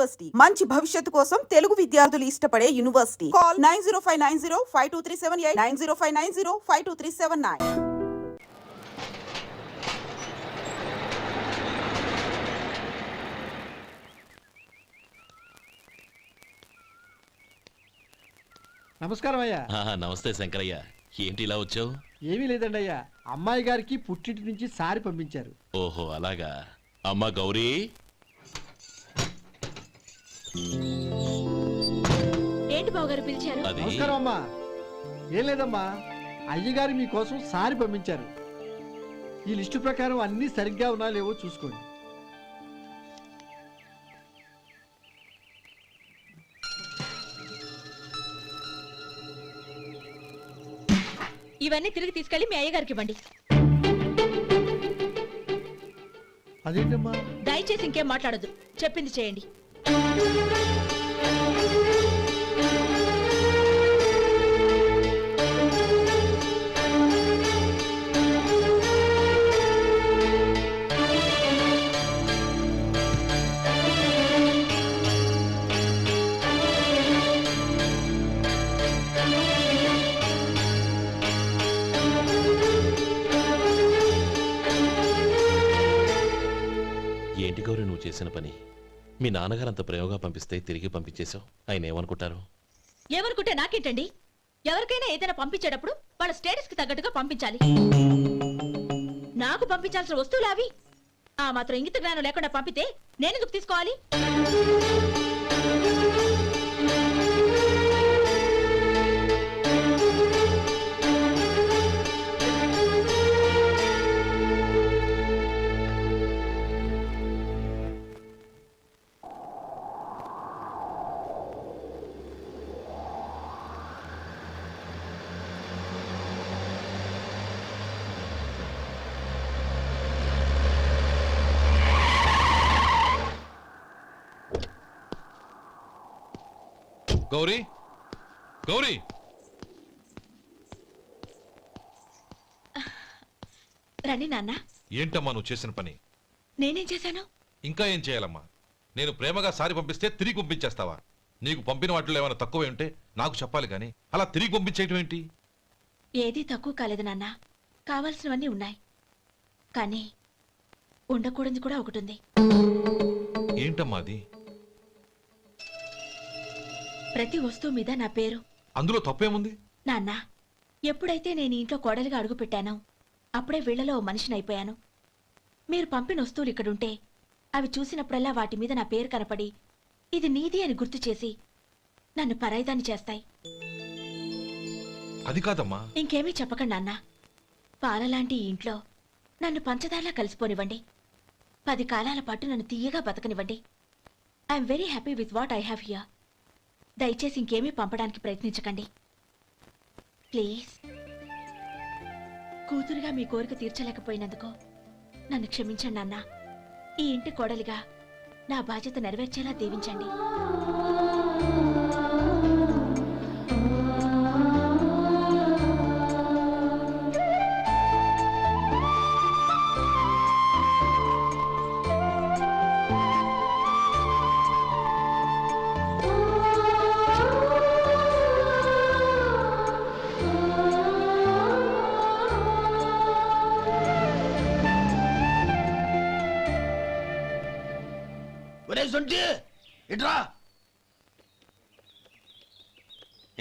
University మంచి భవిష్యత్తు కోసం తెలుగు విద్యార్థులు ఇష్టపడే యూనివర్సిటీ. కాల్ 9059052378 9059052379. నమస్కారం అయ్యా. నమస్తే శంకరయ్య, ఏంటి ఇలా వచ్చావు? ఏమీ లేదండి అయ్యా, అమ్మాయి గారికి పుట్టింటి నుంచి సారి పంపించారు. ఓహో అలాగా. అమ్మా గౌరీ, ఏంటి బావగారు పిలిచారు? అది నమస్కారం అమ్మా. ఏం లేదమ్మా, అయ్యగారు మీకోసం సారి పంపించారు. ఈ లిస్టు ప్రకారం అన్ని సరిగ్గా ఉన్నా లేవో చూసుకోండి. ఇవన్నీ తిరిగి తీసుకెళ్లి మీ అయ్యగారికి ఇవ్వండి. అదేంటమ్మా? దయచేసి ఇంకేం మాట్లాడొద్దు, చెప్పింది చేయండి. ఏంటి గౌరీ నువ్వు చేసిన పని? మీ నాన్నగారు అంత ప్రేమగా పంపిస్తే తిరిగి పంపించేశావు. ఆయన ఏమనుకుంటారు? ఏమనుకుంటే నాకేంటండి? ఎవరికైనా ఏదైనా పంపించేటప్పుడు వాళ్ళ స్టేటస్ కి తగ్గట్టుగా పంపించాలి. నాకు పంపించాల్సిన వస్తువులు అవి. ఆ మాత్రం ఇంగిత జ్ఞానం లేకుండా పంపితే నేనెందుకు తీసుకోవాలి? గౌరీ, గౌరీ, రండి నాన్న. ఏంటమ్మా నువ్వు చేసిన పని? నేనేం చేశాను? ఇంకా ఏం చేయాలమ్మా? నేను ప్రేమగా సారి పంపిస్తే తిరిగి పంపించేస్తావా? నీకు పంపిన వాటిలో ఏమైనా తక్కువ ఉంటే నాకు చెప్పాలి కానీ అలా తిరిగి పంపించేయటం ఏంటి? ఏదీ తక్కువ కాలేదు నాన్న, కావాల్సినవన్నీ ఉన్నాయి. కానీ ఉండకూడదు కూడా ఒకటి ఉంది. ఏంటమ్మా అది? ప్రతి వస్తువు మీద నా పేరు. అందులో తప్పేముంది? నాన్న, ఎప్పుడైతే నేను ఇంట్లో కోడలిగా అడుగు పెట్టానో అప్పుడే వీళ్లలో ఓ మనిషిని అయిపోయాను. మీరు పంపిన వస్తువులు ఇక్కడుంటే అవి చూసినప్పుడల్లా వాటి మీద నా పేరు కనపడి ఇది నీది అని గుర్తు చేసి నన్ను పరాయిదాన్ని చేస్తాయి. అది కాదమ్మా. ఇంకేమీ చెప్పకండి నాన్న. పాలలాంటి ఈ ఇంట్లో నన్ను పంచదారలా కలిసిపోనివ్వండి. 10 కాలాల పాటు నన్ను తీయగా బతకనివ్వండి. I'm very happy with what I have here. దయచేసి ఇంకేమీ పంపడానికి ప్రయత్నించకండి ప్లీజ్. కూతురుగా మీ కోరిక తీర్చలేకపోయినందుకు నన్ను క్షమించండి నాన్న. ఈ ఇంటి కోడలిగా నా బాధ్యత నెరవేర్చేలా దీవించండి.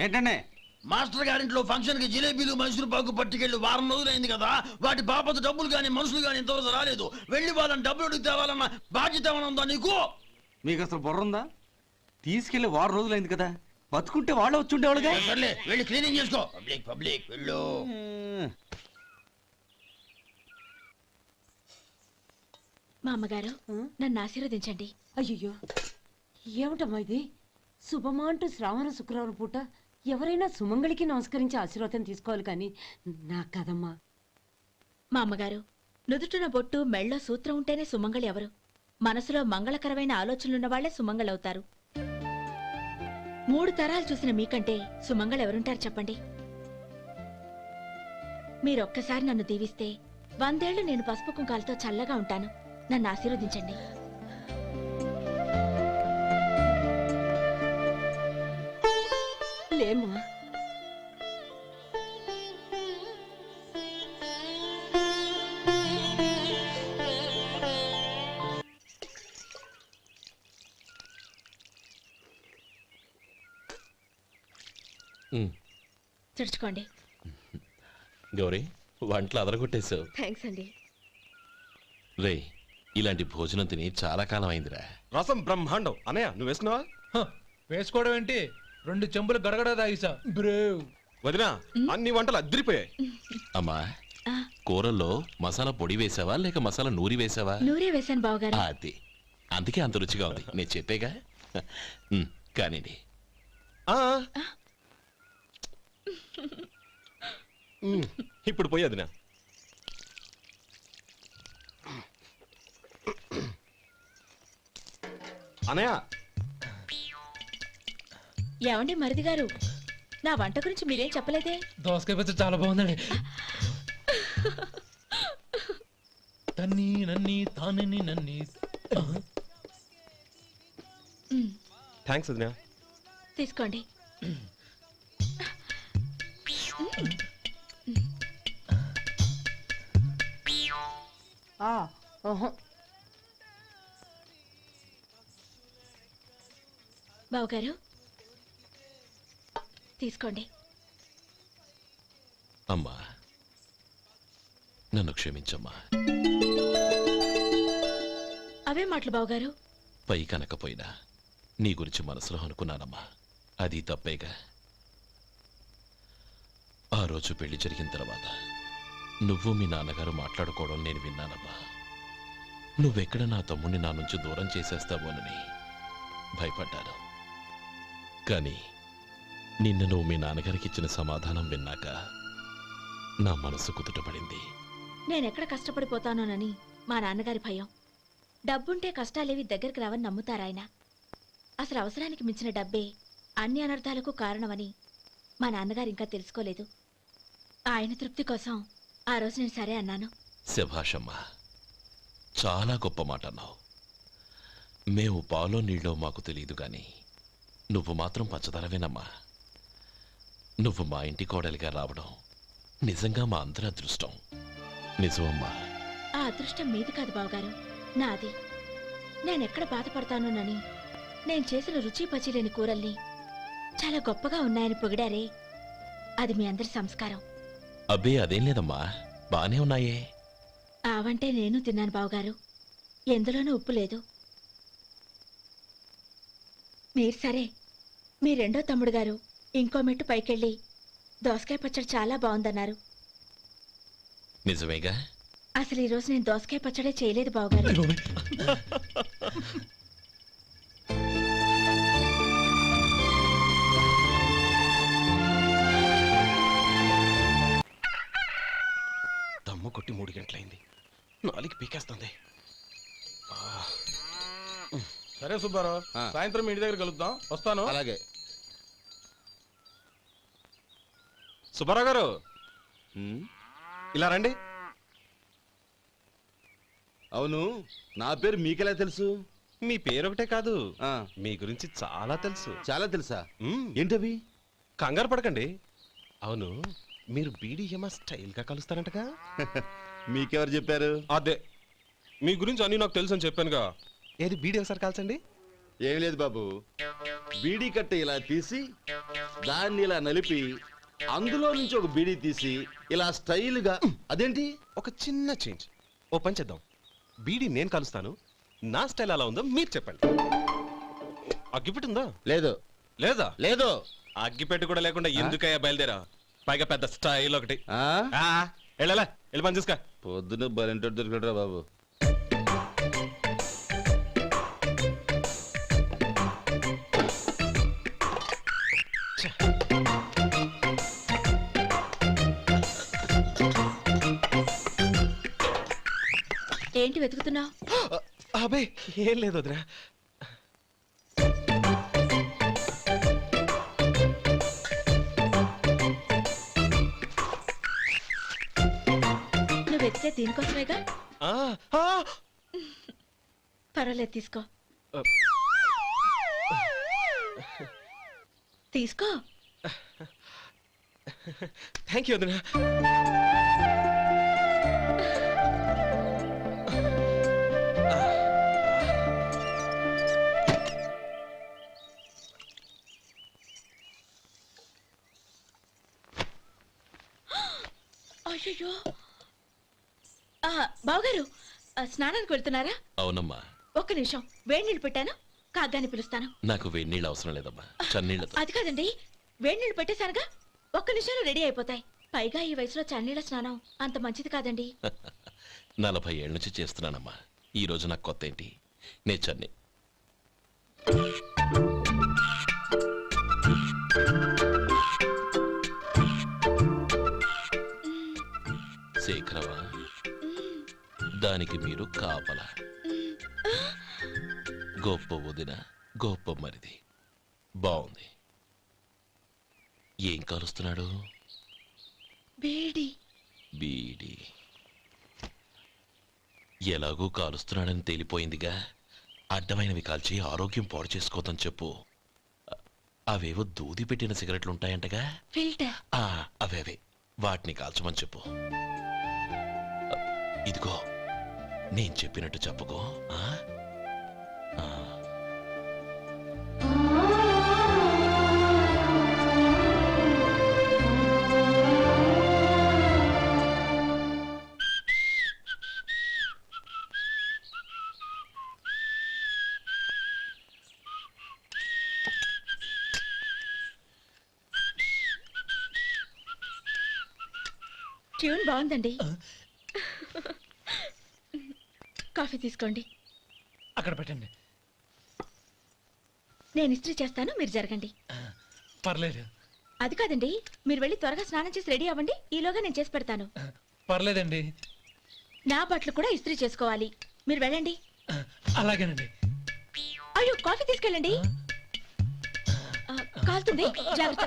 ఏంటండి? మాస్టర్ గారింట్లో ఫంక్షన్ కి జిలేబీలు మైసూరు పాకు పట్టుకెళ్ళి వారం రోజులైంది కదా. వాటి బాపత డబ్బులు గాని మనుషులు గాని ఇంతవరకు రాలేదు. వెళ్ళి వాళ్ళని డబ్బులు అడిగి తేవాలన్న బాధ్యత ఏమైనా ఉందా నీకు? మీకు అసలు బుర్ర ఉందా? తీసుకెళ్లి వారం రోజులైంది కదా, బతుకుంటే వాళ్ళు వచ్చి ఉండేవాళ్ళుగా. సర్లే వెళ్ళి క్లీనింగ్ చేసుకో. పబ్లిక్ వెళ్ళు. మా అమ్మగారు నన్ను ఆశీర్వదించండి. అయ్యో ఏమిటమ్మా ఇది? శుభమా అంటూ శ్రావణ శుక్రవారం పూట ఎవరైనా సుమంగళికి నమస్కరించి ఆశీర్వాదం తీసుకోవాలి కానీ నా కదమ్మా. మా అమ్మగారు నుదుటిన బొట్టు మెళ్ళో సూత్రం ఉంటేనే సుమంగళి ఎవరు? మనసులో మంగళకరమైన ఆలోచనలున్న వాళ్లే సుమంగళవుతారు. 3 తరాలు చూసిన మీకంటే సుమంగళ ఎవరుంటారు చెప్పండి? మీరొక్కసారి నన్ను దీవిస్తే 100 ఏళ్లు నేను పసుపు కుంకాలతో చల్లగా ఉంటాను. నన్ను ఆశీర్వదించండి. లేమ్మా. ఉమ్, తుడుచుకోండి. గౌరీ వంటలు అదరగొట్టేశావు. థ్యాంక్స్ అండి. రే ఇలాంటి భోజనం తిని చాలా కాలం అయిందిరా. రసం బ్రహ్మాండం అనయ్య నువ్వు వేసుకున్నావా? వేసుకోవడం ఏంటి, 2 చెంబులు గడగడ తాగిసా బ్రేవ్. వదినా అన్ని వంటలు అద్దరిపోయాయి. అమ్మా ఆ, కూరల్లో మసాలా పొడి వేసావా లేక మసాలా నూరి వేసావా? నూరే వేశాను బావగారు. అది అందుకే అంత రుచిగా ఉంది. నేను చెప్పేగా. కానివ్వండి. ఆ. ఇప్పుడు పోయి వదినా. అనయ్య ఏమండి మరిది గారు, నా వంట గురించి మీరేం చెప్పలేదే? దోసకాయ పచ్చడి చాలా బాగుందండి. తన్ని నన్ని తానని నన్ని. థ్యాంక్స్ వదినా. తీసుకోండి. బావగారు తీసుకోండి. అమ్మా నన్ను క్షమించమ్మా. అవే మాటలు బావగారు. పై కనకపోయినా నీ గురించి మనసులో అనుకున్నానమ్మా. అది తప్పేగా. ఆ రోజు పెళ్లి జరిగిన తర్వాత నువ్వు మీ నాన్నగారు మాట్లాడుకోవడం నేను విన్నానమ్మా. నువ్వెక్కడ నా తమ్ముడిని నా నుంచి దూరం చేసేస్తావోనని భయపడ్డాను. కానీ నిన్న నువ్వు మీ నాన్నగారికి ఇచ్చిన సమాధానం విన్నాక నా మనసు కుదుటపడింది. నేనెక్కడ కష్టపడిపోతానోనని మా నాన్నగారి భయం. డబ్బుంటే కష్టాలేవి దగ్గరికి రావని నమ్ముతారాయన. అసలు అవసరానికి మించిన డబ్బే అన్ని అనర్థాలకు కారణమని మా నాన్నగారు ఇంకా తెలుసుకోలేదు. ఆయన తృప్తి కోసం ఆ రోజు నేను సరే అన్నాను. శభాషమ్మా, చాలా గొప్ప మాట అన్నావు. మేము పాలో నీళ్ళో మాకు తెలియదు గాని నువ్వు మాత్రం పచ్చదనవేనమ్మా. నువ్వు మా ఇంటి కోడలిగా రావడం నిజంగా మా అందరి అదృష్టం. నిజమమ్మా. ఆ అదృష్టం మీది కాదు బావగారు, నాది. నేనెక్కడ బాధపడతానోనని నేను చేసిన రుచి పచిలేని కూరల్ని చాలా గొప్పగా ఉన్నాయని పొగిడారే, అది మీ అందరి సంస్కారం. అబ్బే అదేం లేదమ్మా, బానే ఉన్నాయే. ఆవంటే నేను తిన్నాను బావగారు, ఎందులోనూ ఉప్పు లేదు. మీరు సరే, మీ రెండో తమ్ముడు గారు ఇంకో మెట్టు పైకెళ్ళి దోసకాయ పచ్చడి చాలా బాగుందన్నారు. నిజమేగా? అసలు ఈరోజు నేను దోసకాయ పచ్చడే చేయలేదు బావగారు. దమ్ము కొట్టి 3 గంటలైంది. 4కి పీకేస్తుంది. సరే సుబ్బారావు, సాయంత్రం మీ ఇంటి దగ్గర కలుద్దాం. వస్తాను. అలాగే. సుబ్బారావు గారు ఇలా రండి. అవును, నా పేరు మీకెలా తెలుసు? మీ పేరు ఒకటే కాదు, మీ గురించి చాలా తెలుసు. చాలా తెలుసా? మ్మ్. ఏంటవి? కంగారు పడకండి. అవును, మీరు బీడీఎం స్టైల్ గా కలుస్తారంటగా? మీకెవరు చెప్పారు? అదే, మీ గురించి అన్ని నాకు తెలుసు అని చెప్పానుగా. ఏది బీడీ ఒకసారి కాల్చండి. ఏం లేదు బాబు, బీడీ కట్ట ఇలా తీసి దాన్ని ఇలా నలిపి అందులో నుంచి ఒక బీడీ తీసి ఇలా స్టైల్గా. అదేంటి? ఒక చిన్న చేంజ్. ఓ పని చేద్దాం, బీడీ నేను కలుస్తాను, నా స్టైల్ అలా ఉందో మీరు చెప్పండి. అగ్గిపెట్టి ఉందా? లేదు. లేదా? లేదు. అగ్గిపెట్టి కూడా లేకుండా ఎందుకయ్యా బయలుదేరా? పైగా పెద్ద స్టైల్ ఒకటి. ఆ? వెళ్ళాలా, వెళ్ళి పని చూసుకో. పొద్దున బలింటోడు దొరికడరా బాబు. ఏంటి వెతుకుతున్నావు? అబే ఏం లేదు వదినా. నువ్వు వెతికే దీనికోసమేగా. ఆ, ఆ. పర్వాలేదు, తీసుకో. తీసుకో. థ్యాంక్ యూ వదిన. అయ్యో బావగారు స్నానానికి వెళ్తున్నారా? అవునమ్మా. ఒక్క నిమిషం, వేడి నీళ్ళు పెట్టాను, కాగ్గాని పిలుస్తాను. నాకు వేడి నీళ్ళు అవసరం లేదమ్మా, చన్నీళ్ళతో. అది కాదండి, వేడి నీళ్ళు పెట్టేశానుగా, ఒక్క నిమిషంలో రెడీ అయిపోతాయి. పైగా ఈ వయసులో చన్నీళ్ళ స్నానం అంత మంచిది కాదండి. 40 ఏళ్ళ నుంచి చేస్తున్నానమ్మా. ఈ రోజు నాకు కొత్త ఏంటి? నే చన్ని. శేఖరవా, దానికి మీరు కాపలా. గొప్ప వదిన, గొప్ప మరిది. బాగుంది. ఏం కాలుస్తున్నాడు? బీడి. బీడి ఎలాగూ కాలుస్తున్నాడని తేలిపోయిందిగా. అడ్డమైనవి కాల్చి ఆరోగ్యం పాడు చేసుకోదని చెప్పు. అవేవో దూది పెట్టిన సిగరెట్లు ఉంటాయంటగా. ఫిల్టర్. అవే వాటిని కాల్చమని చెప్పు. ఇదిగో, నేను చెప్పినట్టు చెప్పుకో. ట్యూన్ బాగుందండి. కాఫీ తీసుకోండి. అక్కడ పెట్టండి. నేను ఇస్త్రీ చేస్తాను, మీరు జరగండి. పర్లేదు. అది కాదండి, మీరు వెళ్ళి త్వరగా స్నానం చేసి రెడీ అవ్వండి, ఈలోగా నేను చేసి పెడతాను. పర్లేదండి. నా బట్టలు కూడా ఇస్త్రీ చేసుకోవాలి, మీరు వెళ్ళండి. అలాగేనండి. అయ్యో, కాఫీ తీసుకెళ్ళండి. కాలుతుంది, జాగ్రత్త.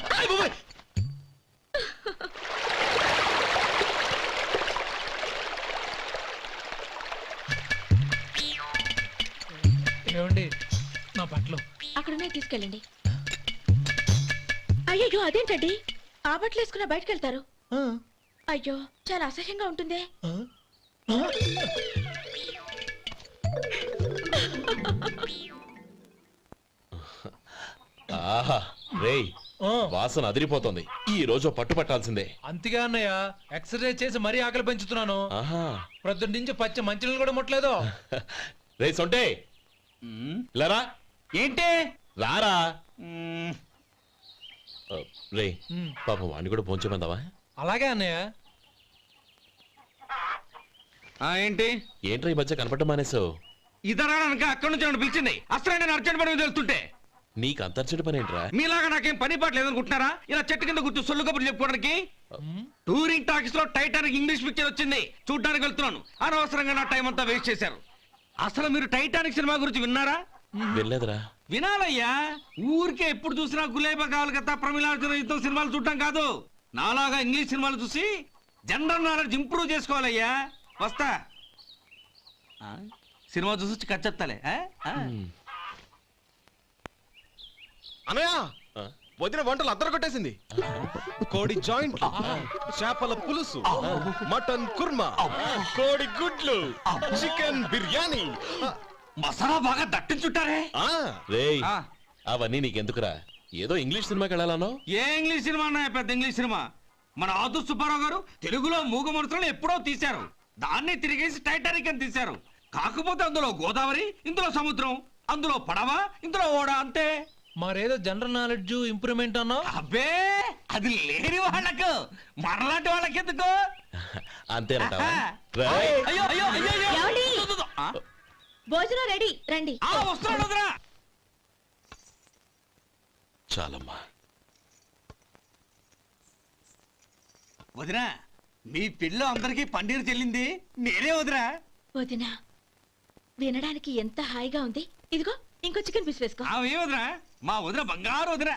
ఏమండి, నా బట్టలు అక్కడున్నాయి, తీసుకెళ్ళండి. అయ్యో, అదేంటండి, ఆ బట్టలు వేసుకున్న బయటకు వెళ్తారు? అయ్యో, చాలా అసహ్యంగా ఉంటుందే. ఆహా రేయ్, వాసన అదిరిపోతుంది. ఈ రోజు పట్టు పట్టాల్సిందే. అంతగా అన్నయ్య, ఎక్సర్సైజ్ చేసి మరీ ఆకలి పెంచుతున్నాను. ఆహా, ప్రొద్దున నుంచి పచ్చ మంచినీళ్ళు కూడా ముట్టలేదు. రే సొంటే, లరా. ఏంటి? రారా. రే, పాపం వాడిని కూడా పోంచమందావా? అలాగే అన్నయ్య. ఏంటి? ఏంట్రా ఈ మధ్య కనపడటం మానేసావు? ఇతరా అక్కడి నుంచి నన్ను పిలిచింది. అసలు నేను అర్జెంట్ పని మీద వెళ్తుంటే నీకు అంతర్చడి పని ఏంట్రా? మీలాగా నాకేం పని పాట లేదనుకుంటున్నారా? ఇలా చెట్టు కింద కూర్చో సొల్లు కబుర్లు చెప్పుకోవడానికి. టూరింగ్ టాకీస్ లో టైటానిక్ ఇంగ్లీష్ పిక్చర్ వచ్చింది, చూడ్డానికి వెళ్తున్నాను. అనవసరంగా నా టైం అంతా వేస్ట్ చేశారు. అసలు మీరు టైటానిక్ సినిమా గురించి విన్నారా? వెళ్ళలేదురా. వినాలయ్యా. ఊరికే ఎప్పుడు చూసినా గులేబా కావాలి కదా, ప్రమిళార్జున యుద్ధం సినిమాలు చూడటం కాదు. నాలాగా ఇంగ్లీష్ సినిమాలు చూసి జనరల్ నాలెడ్జ్ ఇంప్రూవ్ చేసుకోవాలయ్యా. వస్తా. సినిమా చూసి కచ్చెత్తాలే. అనయ్య, వదిన వంటలు అద్దరు కొట్టేసింది. కోడి జాయింట్, చేపల పులుసు, మటన్ కుర్మా, కోడి గుడ్లు, చికెన్ బిర్యానీ, మసాలా బాగా దట్టించుంటారే. రేయ్, అవన్నీ నీకెందుకురా? ఏదో ఇంగ్లీష్ సినిమాకి వెళ్ళాలనో. ఏ ఇంగ్లీష్ సినిమా అన్నా? పెద్ద ఇంగ్లీష్ సినిమా. మన ఆదు సుబ్బారావు గారు తెలుగులో మూగ మనుషులను ఎప్పుడో తీశారు. దాన్ని తిరిగేసి టైటానిక్ అని తీశారు. కాకపోతే అందులో గోదావరి, ఇందులో సముద్రం, అందులో పడవ, ఇందులో ఓడ, అంతే. మరేదో జనరల్ నాలెడ్జ్ ఇంప్రూవ్మెంట్ అన్నా? అబ్బే, అది లేని వాళ్ళకు, మనలాంటి వాళ్ళకి ఎందుకు? అంతేనంటావా? అయ్యో అయ్యో అయ్యో ఏమండి? ఆ? భోజనం రెడీ, రండి. వస్తున్నాడు వదరా. చాలమ్మా. వదినా, మీ పిల్ల అందరికీ పన్నీరు చెల్లింది నేనే వదినా. వదినా, వినడానికి ఎంత హాయిగా ఉంది. ఇదిగో ఇంకో చికెన్ పీస్ వేసుకో. ఏ వదినా, మా వదిన బంగారు వదినా.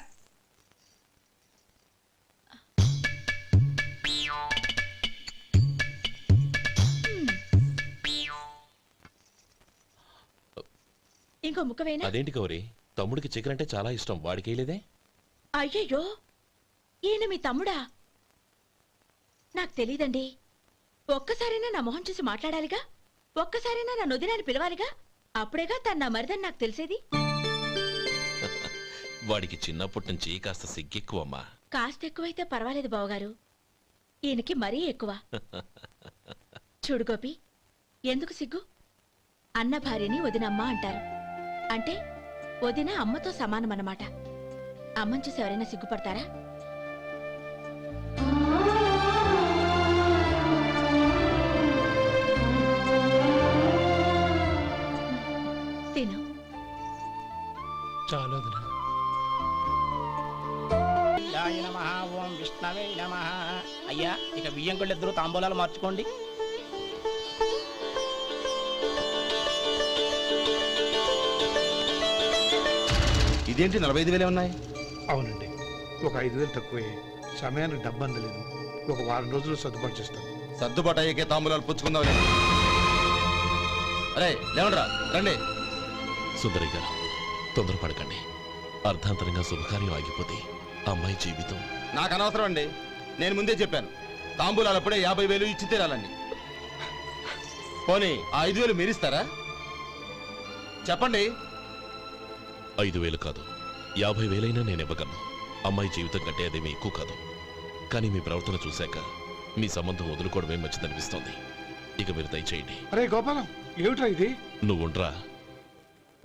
ఇంకో ముక్క వేయనా? అదేంటి గౌరీ, తమ్ముడికి చికెన్ అంటే చాలా ఇష్టం, వాడికి వేయలేదే? అయ్యయ్యో, ఈయన మీ తమ్ముడా? నాకు తెలీదండి. ఒక్కసారైనా నా మొహం చూసి మాట్లాడాలిగా, ఒక్కసారైనా నా నొదినాన్ని పిలవాలిగా, అప్పుడేగా తన నా మరిదని నాకు తెలిసేది. వాడికి చిన్నప్పటి నుంచి కాస్త సిగ్గెక్కువమ్మా. కాస్త ఎక్కువైతే పర్వాలేదు బావగారు, ఈయనకి మరీ ఎక్కువ. చూడు గోపి, ఎందుకు సిగ్గు? అన్న భార్యని వదినమ్మ అంటారు. అంటే వదిన అమ్మతో సమానమన్నమాట. అమ్మని చూసి ఎవరైనా సిగ్గుపడతారా? తిను. చాలు వదినా. ఓం విష్ణవే నమః. అయ్యా, ఇక బియ్యం కొళ్ళు ఇద్దరు తాంబూలాలు మార్చుకోండి. ఇదేంటి 45,000 ఉన్నాయి? అవునండి, ఒక 5,000 తక్కువే. సమయానికి డబ్బు అందలేదు. ఒక వారం రోజులు సర్దుబాటు చేస్తాను. సర్దుబాటు అయ్యకే తాంబూలాలు పుచ్చుకుందాం. అరే లేవండ్రా, రండి. సుందరి గారు, తొందరపడకండి. అర్ధాంతరంగా శుభకార్యం ఆగిపోతే అమ్మాయి జీవితం. నాకు అనవసరం అండి, నేను ముందే చెప్పాను. తాంబూలాలు అప్పుడే 50,000 ఇచ్చి తీరాలండి. పోనీ ఆ 5,000 మీరిస్తారా? చెప్పండి. 5,000 కాదు, 50,000 నేను ఇవ్వగలను. అమ్మాయి జీవితం కంటే అదేమీ ఎక్కువ కాదు. కానీ మీ ప్రవర్తన చూశాక మీ సంబంధం వదులుకోవడమే మంచిదనిపిస్తోంది. ఇక మీరు దయచేయండి. అరే గోపాలం, ఏమిట్రా ఇది? నువ్వుండ్రా.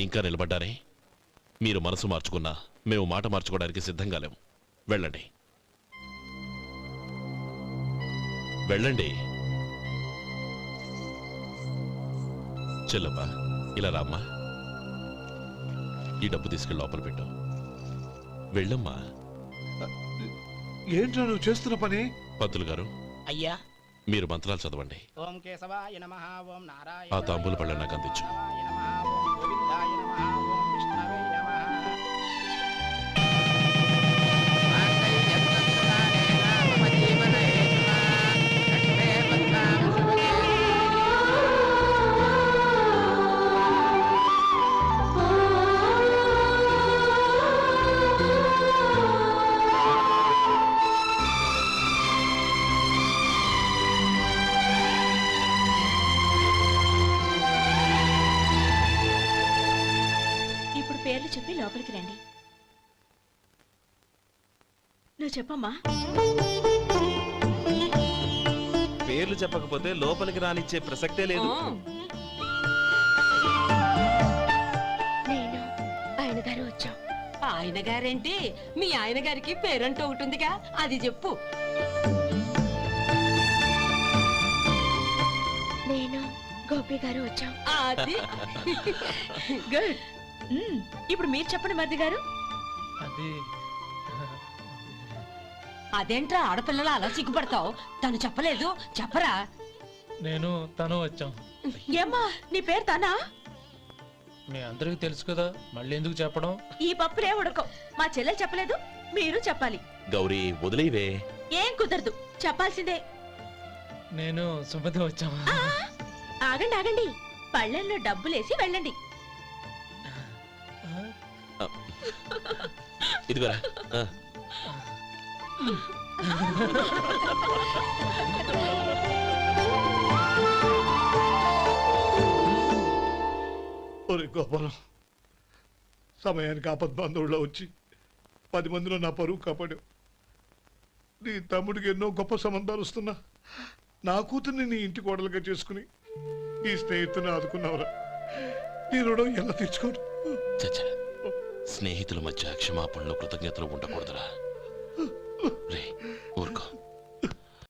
ఇంకా నిలబడ్డారే? మీరు మనసు మార్చుకున్నా మేము మాట మార్చుకోవడానికి సిద్ధంగా లేము. వెళ్ళండి, వెళ్ళండి. చెల్లమ్మా, ఇలా రామ్మా. ఈ డబ్బు తీసుకెళ్ళి లోపల పెట్టు. వెళ్ళమ్మా. ఏంట్రా నువ్వు చేస్తున్న పని? పంతులు గారు, అయ్యా, మీరు మంత్రాలు చదవండి. ఓం కేశవాయ నమః. ఓం నారాయణ. ఆ తాంబూల పళ్ళ నాకు అందించు. ఓం గోవిందాయ నమః. ఓం విష్ణవే నమః. ఇప్పుడు పేర్లు చెప్పి లోపలికి రండి. నువ్వు చెప్పమ్మా. పేర్లు చెప్పకపోతే లోపలికి రానిచ్చే ప్రసక్తే లేదు. నేను ఆయన గారు వచ్చాం. ఆయన గారేంటి, మీ ఆయన గారికి పేరంటూ ఒకటి ఉందిగా, అది చెప్పు. నేను గోపి గారు వచ్చాం. అది గుడ్. ఇప్పుడు మీరు చెప్పండి మరిది గారు. అది అదేంట్రా ఆడపిల్లలు అలా సిగ్గుపడతావు? తను చెప్పలేదు, చెప్పరా. నేను తను వచ్చాం. ఏమ్మా, నీ పేరు తానా? మీ అందరికి తెలుసు కదా, మళ్ళీ ఎందుకు చెప్పడం? ఈ పప్పులే ఉడకం. మా చెల్లెలు చెప్పలేదు, మీరు చెప్పాలి. గౌరీ, వదిలేవే. ఏం కుదరదు, చెప్పాల్సిందే. నేను సుమతి వచ్చాం. ఆ, ఆగండి ఆగండి, పళ్ళెంలో డబ్బులేసి వెళ్ళండి. ఇదిగోరా. ఒరే గోపాలం, సమయానికి ఆపద్బాంధవుల్లో వచ్చి 10 మందిలో నా పరువు కాపాడావు. నీ తమ్ముడికి ఎన్నో గొప్ప సంబంధాలు వస్తున్నా నా కూతుర్ని నీ ఇంటి కోడలుగా చేసుకుని నీ స్నేహితుని ఆదుకున్నావురా. నీ రుణం ఎలా తీర్చుకోరు? చచ్చా, స్నేహితుల మధ్య క్షమాపణలు కృతజ్ఞతలు ఉండకూడదురా. రే ఊరుకో.